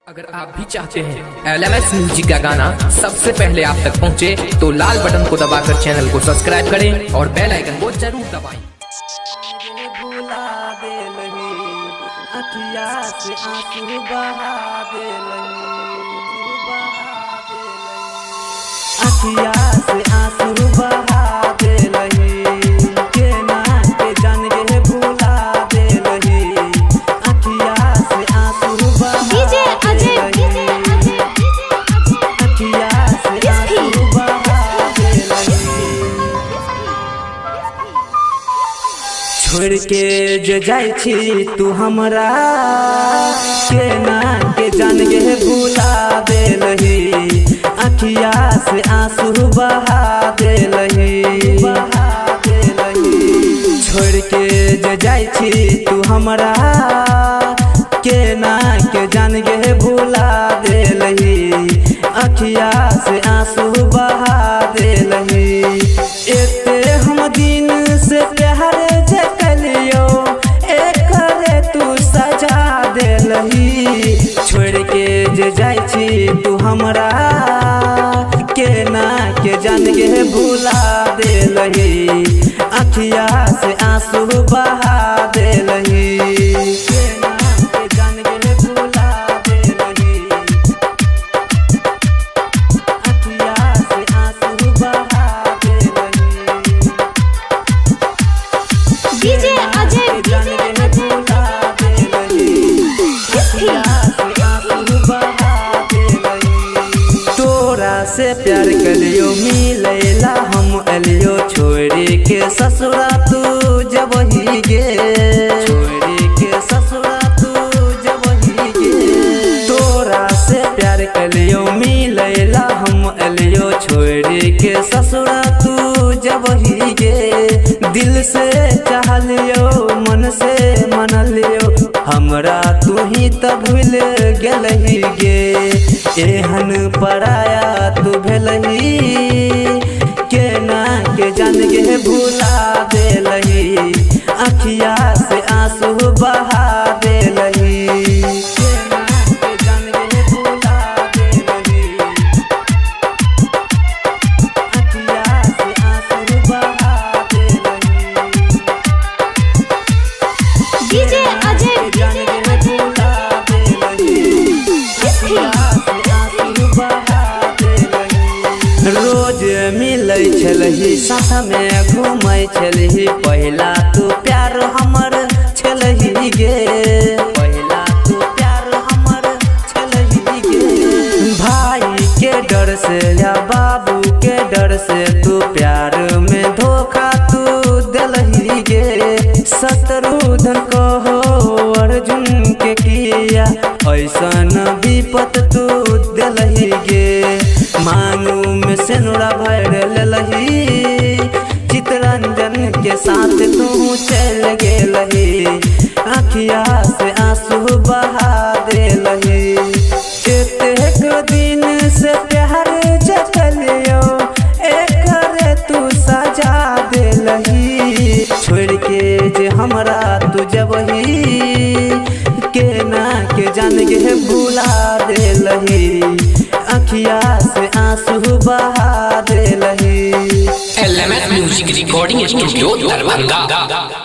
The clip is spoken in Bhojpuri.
अगर आप भी चाहते हैं LMS म्यूजिक का गाना सबसे पहले आप तक पहुंचे तो लाल बटन को दबाकर चैनल को सब्सक्राइब करें और बेल आइकन को जरूर दबाएं। छोड़ के जो जाई छी तू हमरा केना के जान गे भुला देलही, अखिया से आंसू बहा देलही। छोड़ के जो जाई छी तू हमरा केना के जान गे भुला देलही, अखिया से आंसू बहा देलही। एते हम दिन से प्यार छोड़ के जे जाई छी तू हमरा केना के जान गे भुला देलही, अखिया से आंसू बहा देलही। केना के जान गे भुला देलही, अखिया से आंसू बहा देलही। डीजे अजय से प्यार करियो मिलेला हम अलियो छोड़ी के ससुरा तू जब ही गे, छोड़ी के ससुरा तू जब ही गे। तोरा से प्यार करियो मिलेला हम अलियो छोड़ी के ससुरा तू जब ही गे। दिल से चाह लियो मन से मन लियो हमरा तू ही तब भूल गेलही गे। एहन पराया तू भेलही केना के जान गे भुला देलही, अखिया से आंसू बहा देलही। केना के जान गे भुला देलही, अखिया से आंसू बहा देलही। डीजे अजय रोज मिलै छलही साथ में घूमै छलही, पहिला तू प्यार हमर छलही गे, पहिला तू प्यार हमर छलही गे। भाई के डर से या बाबू के डर से तू प्यार में धोखा तू देलही गे। शत्रुघ्न कहो अर्जुन के किया ऐसन विपत तू देलही गे। मांगू में सेनुरा भर लेलही, चितरंजन के साथ तू चल गेलही, अखिया से आंसू बहा देलही। एक दिन से प्यार जकलियो एकरे तू सजा देलही। छोड़ के जे हमरा तू जब ही केना के जान गे भुला देलही, अखिया से आंसू बहा देलही। LMS music recording studio Darbhanga.